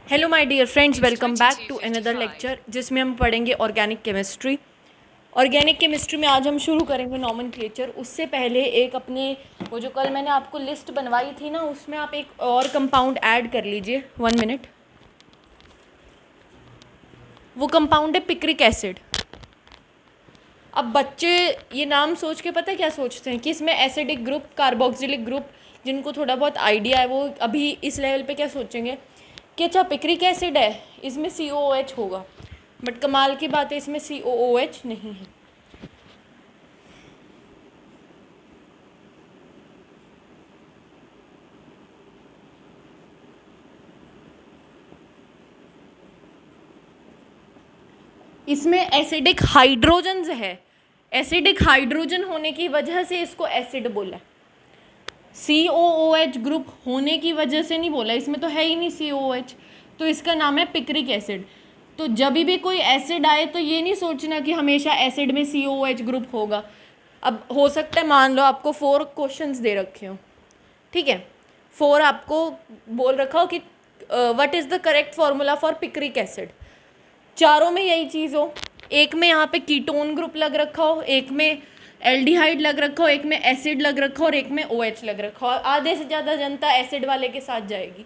Hello my dear friends, welcome back to another lecture जिसमें हम पढ़ेंगे ऑर्गेनिक केमिस्ट्री। ऑर्गेनिक केमिस्ट्री में आज हम शुरू करेंगे नॉमेनक्लेचर। उससे पहले एक अपने वो जो कल मैंने आपको लिस्ट बनवाई थी ना, उसमें आप एक और कंपाउंड ऐड कर लीजिए। 1 मिनट। वो कंपाउंड है पिक्रिक एसिड। अब बच्चे ये नाम सोच के पता है क्या सोचते हैं कि इसमें एसिडिक ग्रुप, कार्बोक्सिलिक ग्रुप, जिनको थोड़ा बहुत आइडिया है वो अभी इस लेवल पे क्या सोचेंगे कि अच्छा पिक्रिक एसिड है, इसमें COOH होगा। बट कमाल की बात है, इसमें COOH नहीं है। इसमें एसिडिक हाइड्रोजन्स है। एसिडिक हाइड्रोजन होने की वजह से इसको एसिड बोला। COOH ग्रुप होने की वजह से नहीं बोला, इसमें तो है ही नहीं COOH, तो इसका नाम है पिक्रिक एसिड। तो जब भी कोई एसिड आए तो ये नहीं सोचना कि हमेशा एसिड में COOH ग्रुप होगा। अब हो सकता है मान लो आपको 4 क्वेश्चंस दे रखे हो, ठीक है, 4 आपको बोल रखा हो कि what is the correct formula for picric acid. चारों में यही चीज़ हो, एक में यहाँ पे कीटोन ग्रुप लग रखा हो, एक में एल्डिहाइड लग रखा हो, एक में एसिड लग रखा हो और एक में OH लग रखा हो। आधे से ज़्यादा जनता एसिड वाले के साथ जाएगी।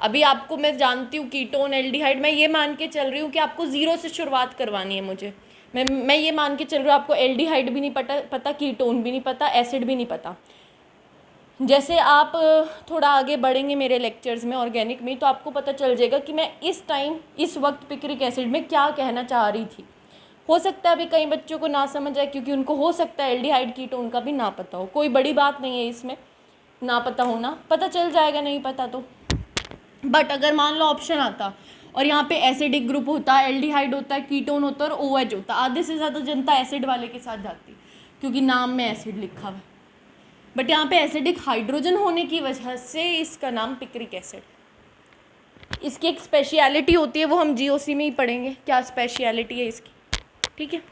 अभी आपको मैं जानती हूँ कीटोन एल्डिहाइड, मैं ये मान के चल रही हूँ कि आपको ज़ीरो से शुरुआत करवानी है मुझे। मैं ये मान के चल रही हूँ आपको एल्डिहाइड भी नहीं पता, कीटोन भी नहीं पता, एसिड भी नहीं पता। जैसे आप थोड़ा आगे बढ़ेंगे मेरे लेक्चर्स में ऑर्गेनिक में, तो आपको पता चल जाएगा कि मैं इस टाइम इस वक्त पिक्रिक एसिड में क्या कहना चाह रही थी। हो सकता है अभी कई बच्चों को ना समझ आए, क्योंकि उनको हो सकता है एल्डिहाइड कीटोन का भी ना पता हो। कोई बड़ी बात नहीं है इसमें, ना पता होना, पता चल जाएगा नहीं पता तो। बट अगर मान लो ऑप्शन आता और यहाँ पे एसिडिक ग्रुप होता, एल्डिहाइड होता, कीटोन होता और OH होता, आधे से ज़्यादा जनता एसिड वाले के साथ जाती, क्योंकि नाम में एसिड लिखा हुआ। बट यहाँ पे एसिडिक हाइड्रोजन होने की वजह से इसका नाम पिक्रिक एसिड। इसकी एक स्पेशलिटी होती है, वो हम GOC में ही पढ़ेंगे क्या स्पेशलिटी है इसकी, ठीक है।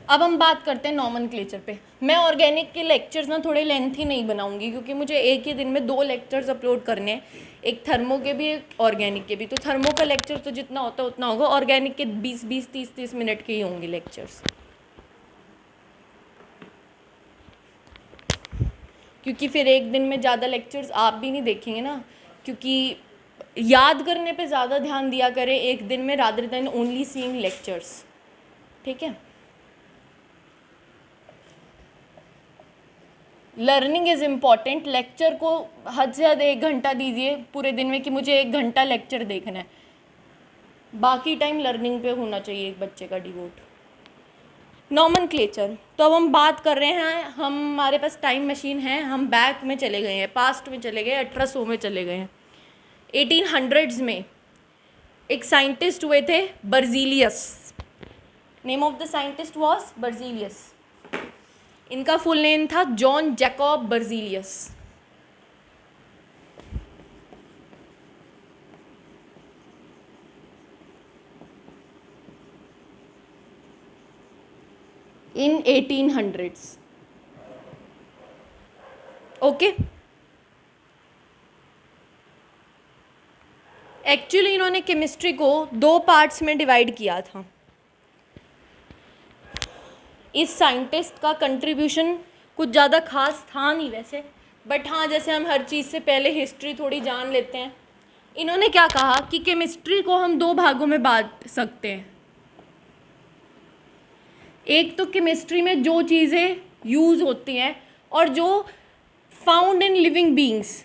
अब हम बात करते हैं नॉमेनक्लेचर पे। मैं ऑर्गेनिक के लेक्चर्स ना थोड़े लेंथी नहीं बनाऊंगी, क्योंकि मुझे एक ही दिन में 2 लेक्चर्स अपलोड करने हैं, एक थर्मो के भी एक ऑर्गेनिक के भी। तो थर्मो का लेक्चर तो जितना होता है उतना होगा, ऑर्गेनिक के 20-20, 30-30 मिनट के ही होंगे लेक्चर्स, क्योंकि फिर एक दिन में ज़्यादा लेक्चर्स आप भी नहीं देखेंगे ना। क्योंकि याद करने पे ज़्यादा ध्यान दिया करें एक दिन में, rather than only seeing lectures, ठीक है। Learning is important. लेक्चर को हद से हद 1 घंटा दीजिए पूरे दिन में कि मुझे 1 घंटा लेक्चर देखना है, बाकी टाइम लर्निंग पे होना चाहिए एक बच्चे का डिवोट। नॉमेनक्लेचर, तो अब हम बात कर रहे हैं, हमारे पास टाइम मशीन है, हम बैक में चले गए हैं, पास्ट में चले गए, 1800 में चले गए हैं। 1800s में एक साइंटिस्ट हुए थे, Berzelius. Name of the scientist was Berzelius. इनका फुल नेम था John Jacob Berzelius. In 1800s, okay. Actually इन्होंने केमिस्ट्री को 2 पार्ट्स में डिवाइड किया था। इस साइंटिस्ट का कंट्रीब्यूशन कुछ ज़्यादा खास था नहीं वैसे, बट हाँ, जैसे हम हर चीज़ से पहले हिस्ट्री थोड़ी जान लेते हैं। इन्होंने क्या कहा कि केमिस्ट्री को हम 2 भागों में बांट सकते हैं। एक तो केमिस्ट्री में जो चीज़ें यूज़ होती हैं और जो फाउंड इन लिविंग बीइंग्स,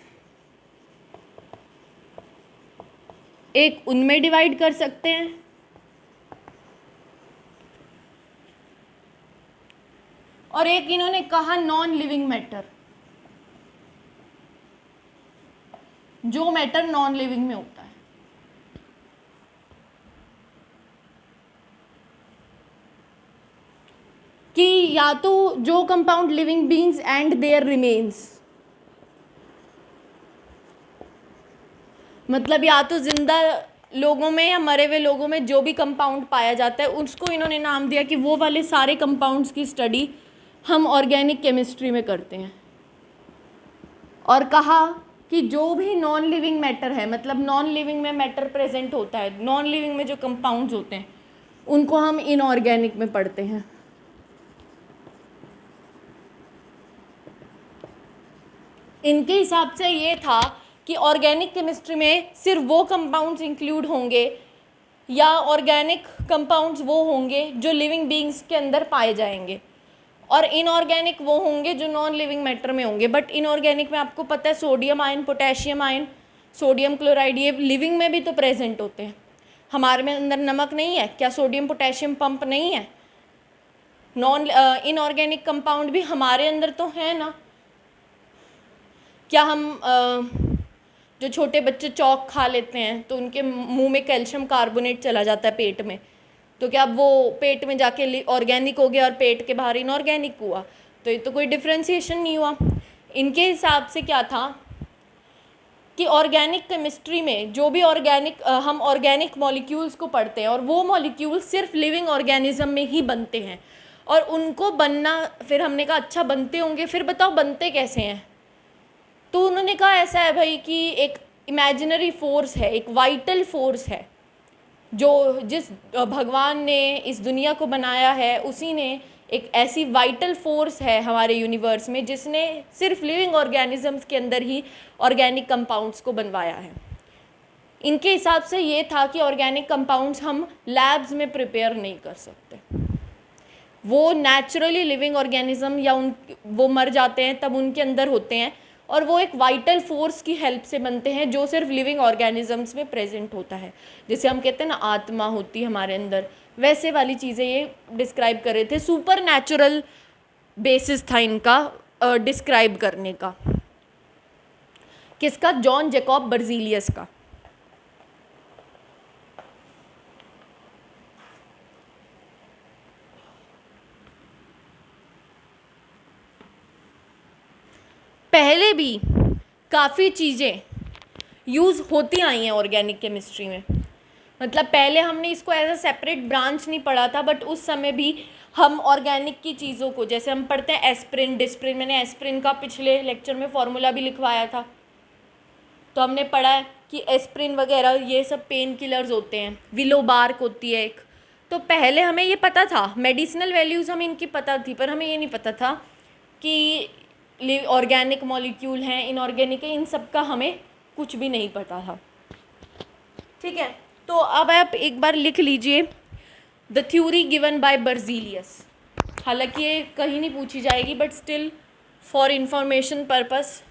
एक उनमें डिवाइड कर सकते हैं। और एक इन्होंने कहा नॉन लिविंग मैटर, जो मैटर नॉन लिविंग में होता है। कि या तो जो compound living beings and their remains, मतलब या तो जिंदा लोगों में या मरे हुए लोगों में जो भी कंपाउंड पाया जाता है, उसको इन्होंने नाम दिया कि वो वाले सारे कंपाउंड्स की स्टडी हम ऑर्गेनिक केमिस्ट्री में करते हैं। और कहा कि जो भी नॉन लिविंग मैटर है, मतलब नॉन लिविंग में मैटर प्रेजेंट होता है, नॉन लिविंग में जो कंपाउंड्स होते हैं उनको हम इनऑर्गेनिक में पढ़ते हैं। इनके हिसाब से ये था कि ऑर्गेनिक केमिस्ट्री में सिर्फ वो कंपाउंड्स इंक्लूड होंगे या ऑर्गेनिक कंपाउंड्स वो होंगे जो लिविंग बीइंग्स के अंदर पाए जाएंगे, और इनऑर्गेनिक वो होंगे जो नॉन लिविंग मैटर में होंगे। बट इनऑर्गेनिक में आपको पता है sodium ion, potassium ion, sodium chloride, ये लिविंग में भी तो प्रेजेंट होते हैं। हमारे में अंदर नमक नहीं है क्या? सोडियम पोटेशियम पंप नहीं है? नॉन इनऑर्गेनिक कंपाउंड भी हमारे अंदर तो है ना। क्या हम जो छोटे बच्चे चॉक खा लेते हैं तो उनके मुंह में कैल्शियम कार्बोनेट चला जाता है पेट में, तो क्या वो पेट में जाके ऑर्गेनिक हो गया और पेट के बाहर इनऑर्गेनिक हुआ? तो ये तो कोई डिफ्रेंसिएशन नहीं हुआ। इनके हिसाब से क्या था कि ऑर्गेनिक केमिस्ट्री में जो भी हम ऑर्गेनिक मॉलिक्यूल्स को पढ़ते हैं और वो मॉलिक्यूल्स सिर्फ लिविंग ऑर्गेनिज्म में ही बनते हैं, और उनको बनना, फिर हमने कहा अच्छा बनते होंगे, फिर बताओ बनते कैसे हैं? तो उन्होंने कहा ऐसा है भाई कि एक इमेजिनरी फोर्स है, एक वाइटल फोर्स है, जो जिस भगवान ने इस दुनिया को बनाया है उसी ने एक ऐसी वाइटल फोर्स है हमारे यूनिवर्स में जिसने सिर्फ लिविंग ऑर्गेनिजम्स के अंदर ही ऑर्गेनिक कंपाउंड्स को बनवाया है। इनके हिसाब से ये था कि ऑर्गेनिक कंपाउंड्स हम लैब्स में प्रिपेयर नहीं कर सकते, वो नेचुरली लिविंग ऑर्गेनिज्म या वो मर जाते हैं तब उनके अंदर होते हैं, और वो एक वाइटल फोर्स की हेल्प से बनते हैं जो सिर्फ लिविंग ऑर्गेनिजम्स में प्रेजेंट होता है। जैसे हम कहते हैं ना आत्मा होती है हमारे अंदर, वैसे वाली चीज़ें ये डिस्क्राइब कर रहे थे। सुपर नेचुरल बेसिस था इनका डिस्क्राइब करने का। किसका? जॉन जैकब बर्जीलियस का। पहले भी काफ़ी चीज़ें यूज़ होती आई हैं ऑर्गेनिक केमिस्ट्री में, मतलब पहले हमने इसको एज अ सेपरेट ब्रांच नहीं पढ़ा था, बट उस समय भी हम ऑर्गेनिक की चीज़ों को, जैसे हम पढ़ते हैं एस्प्रिन, डिस्प्रिन, मैंने एस्प्रिन का पिछले लेक्चर में फॉर्मूला भी लिखवाया था, तो हमने पढ़ा है कि एस्प्रिन वगैरह ये सब पेन किलर्स होते हैं, विलोबार्क होती है एक। तो पहले हमें ये पता था, मेडिसिनल वैल्यूज़ हमें इनकी पता थी, पर हमें ये नहीं पता था कि ऑर्गेनिक मॉलिक्यूल हैं, इनऑर्गेनिक है, इन सब का हमें कुछ भी नहीं पता था। ठीक है, तो अब आप एक बार लिख लीजिए the theory given by Berzelius. हालांकि ये कहीं नहीं पूछी जाएगी, but still for information purpose,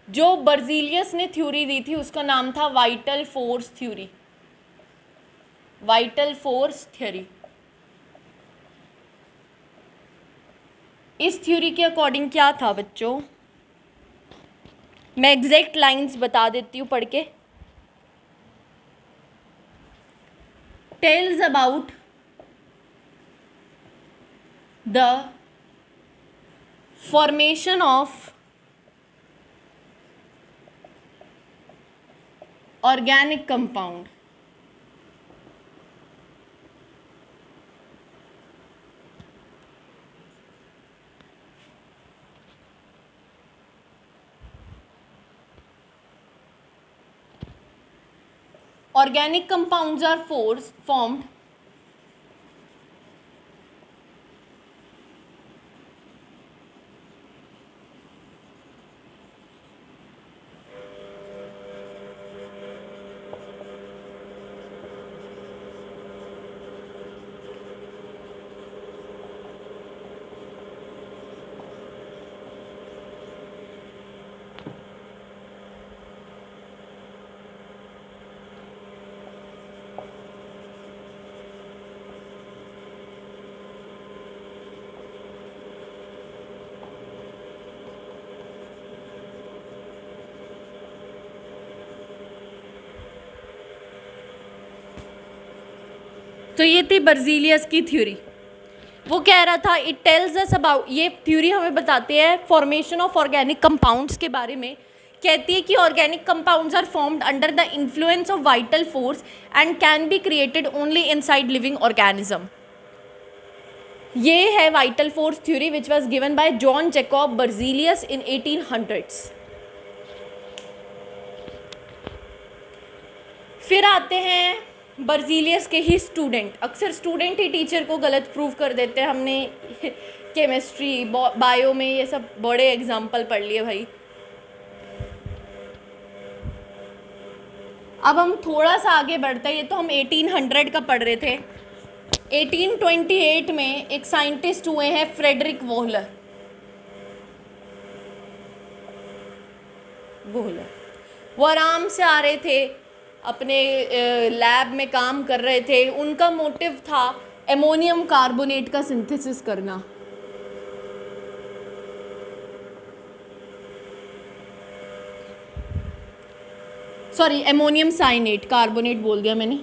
जो बर्जीलियस ने थ्योरी दी थी उसका नाम था vital force theory, vital force theory. इस थ्योरी के अकॉर्डिंग क्या था बच्चों, मैं एग्जैक्ट लाइंस बता देती हूँ पढ़ के। Tells about the formation of organic compound. Organic compounds are formed तो ये थी बर्जीलियस की थ्योरी। वो कह रहा था इट टेल्स अस अबाउट, ये थ्योरी हमें बताती है फॉर्मेशन ऑफ ऑर्गेनिक कंपाउंड्स के बारे में। कहती है कि organic compounds are formed under the influence of vital force and can be created only inside living organism. ये है vital force theory which was given by John Jacob Berzelius in 1800s। फिर आते हैं बर्जीलियस के ही student. अक्सर student ही teacher को गलत प्रूव कर देते हैं। हमने केमिस्ट्री बायो में ये सब बड़े एग्जाम्पल पढ़ लिए भाई। अब हम थोड़ा सा आगे बढ़ते हैं। ये तो हम 1800 का पढ़ रहे थे। 1828 में एक साइंटिस्ट हुए हैं फ्रेडरिक वोहलर। वो आराम से आ रहे थे, अपने लैब में काम कर रहे थे। उनका मोटिव था एमोनियम कार्बोनेट का सिंथेसिस करना। सॉरी, एमोनियम साइनेट, कार्बोनेट बोल दिया मैंने।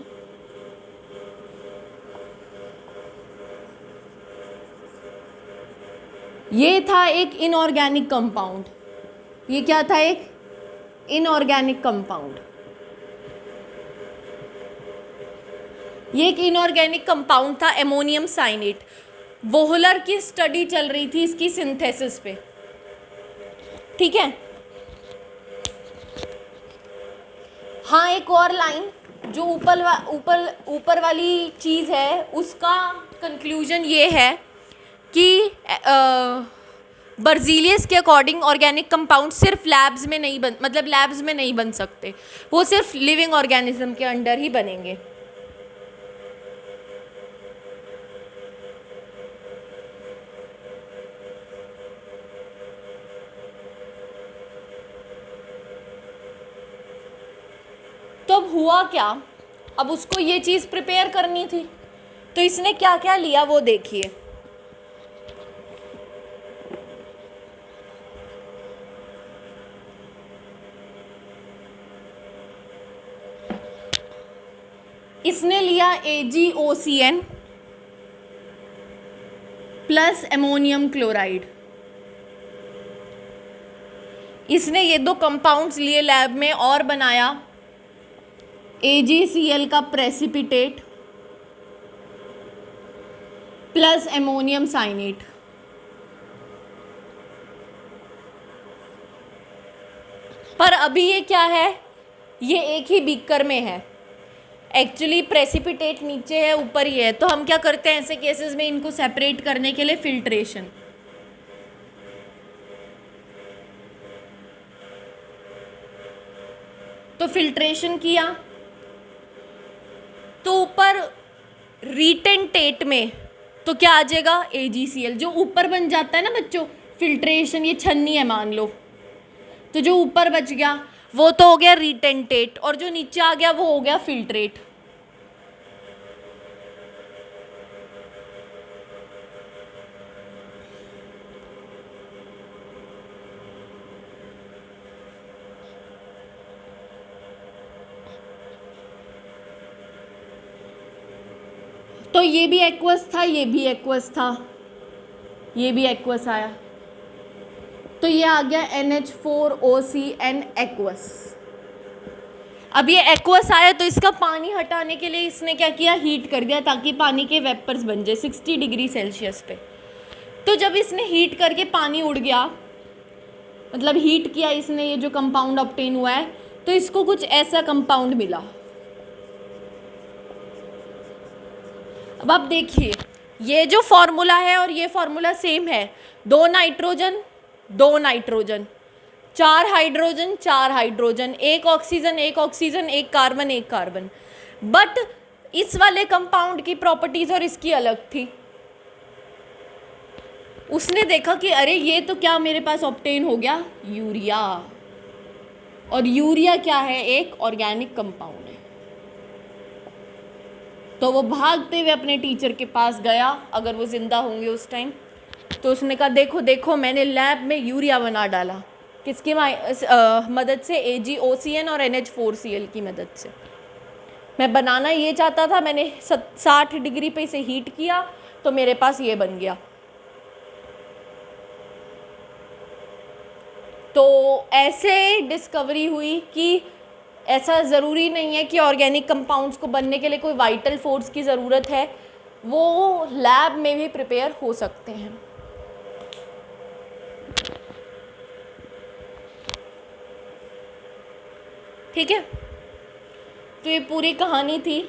ये था एक इनऑर्गेनिक कंपाउंड। ये क्या था? एक इनऑर्गेनिक कंपाउंड। ये एक इनऑर्गेनिक कंपाउंड था एमोनियम साइनेट। वोहलर की स्टडी चल रही थी इसकी सिंथेसिस पे, ठीक है। हाँ, एक और लाइन, जो ऊपर वाली चीज़ है उसका कंक्लूजन ये है कि बर्जीलियस के अकॉर्डिंग ऑर्गेनिक कंपाउंड सिर्फ लैब्स में नहीं बन सकते, वो सिर्फ लिविंग ऑर्गेनिज्म के अंडर ही बनेंगे। तो अब हुआ क्या? अब उसको ये चीज़ प्रिपेयर करनी थी, तो इसने क्या क्या लिया वो देखिए। इसने लिया AgOCN प्लस एमोनियम क्लोराइड। इसने ये दो कंपाउंड्स लिए लैब में और बनाया AgCl का प्रेसिपिटेट प्लस एमोनियम साइनेट। पर अभी ये क्या है? ये एक ही बीकर में है। एक्चुअली प्रेसिपिटेट नीचे है, ऊपर ही है। तो हम क्या करते हैं ऐसे केसेस में, इनको सेपरेट करने के लिए फिल्ट्रेशन। तो फिल्ट्रेशन किया तो ऊपर रिटेंटेट में तो क्या आ जाएगा? AgCl। जो ऊपर बन जाता है ना बच्चों, फिल्ट्रेशन, ये छन्नी है मान लो, तो जो ऊपर बच गया वो तो हो गया रिटेंटेट, और जो नीचे आ गया वो हो गया फिल्ट्रेट। तो ये भी एक्वस था, ये भी एक्वस था, ये भी एक्वस आया, तो ये आ गया NH4OCN एक्वस। अब ये एक्वस आया तो इसका पानी हटाने के लिए इसने क्या किया? हीट कर दिया, ताकि पानी के वेपर्स बन जाए 60 डिग्री सेल्सियस पे। तो जब इसने हीट करके पानी उड़ गया, मतलब हीट किया इसने, ये जो कंपाउंड ऑब्टेन हुआ है, तो इसको कुछ ऐसा कंपाउंड मिला। अब आप देखिए, ये जो फॉर्मूला है और ये फॉर्मूला सेम है। 2 nitrogen 2 nitrogen, 4 hydrogen 4 hydrogen, 1 oxygen 1 oxygen, 1 carbon 1 carbon. But इस वाले कंपाउंड की प्रॉपर्टीज और इसकी अलग थी। उसने देखा कि अरे ये तो क्या मेरे पास ऑब्टेन हो गया? यूरिया। और यूरिया क्या है? एक ऑर्गेनिक कंपाउंड है। तो वो भागते हुए अपने टीचर के पास गया, अगर वो जिंदा होंगे उस टाइम, तो उसने कहा देखो देखो मैंने लैब में यूरिया बना डाला। किसकी मदद से? AgOCN और NH4Cl की मदद से। मैं बनाना ये चाहता था, मैंने 60 डिग्री पे इसे हीट किया तो मेरे पास ये बन गया। तो ऐसे डिस्कवरी हुई कि ऐसा ज़रूरी नहीं है कि ऑर्गेनिक कंपाउंड्स को बनने के लिए कोई वाइटल फोर्स की ज़रूरत है। वो लैब में भी प्रिपेयर हो सकते हैं। ठीक है, तो ये पूरी कहानी थी।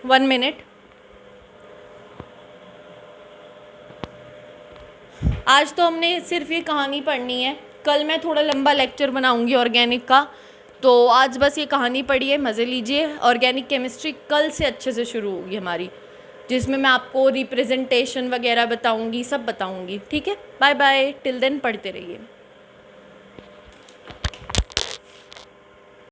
1 मिनट। आज तो हमने सिर्फ ये कहानी पढ़नी है, कल मैं थोड़ा लंबा लेक्चर बनाऊंगी ऑर्गेनिक का। तो आज बस ये कहानी पढ़िए, मज़े लीजिए। ऑर्गेनिक केमिस्ट्री कल से अच्छे से शुरू होगी हमारी, जिसमें मैं आपको रिप्रेजेंटेशन वगैरह बताऊंगी, सब बताऊंगी। ठीक है, बाय बाय, टिल देन पढ़ते रहिए।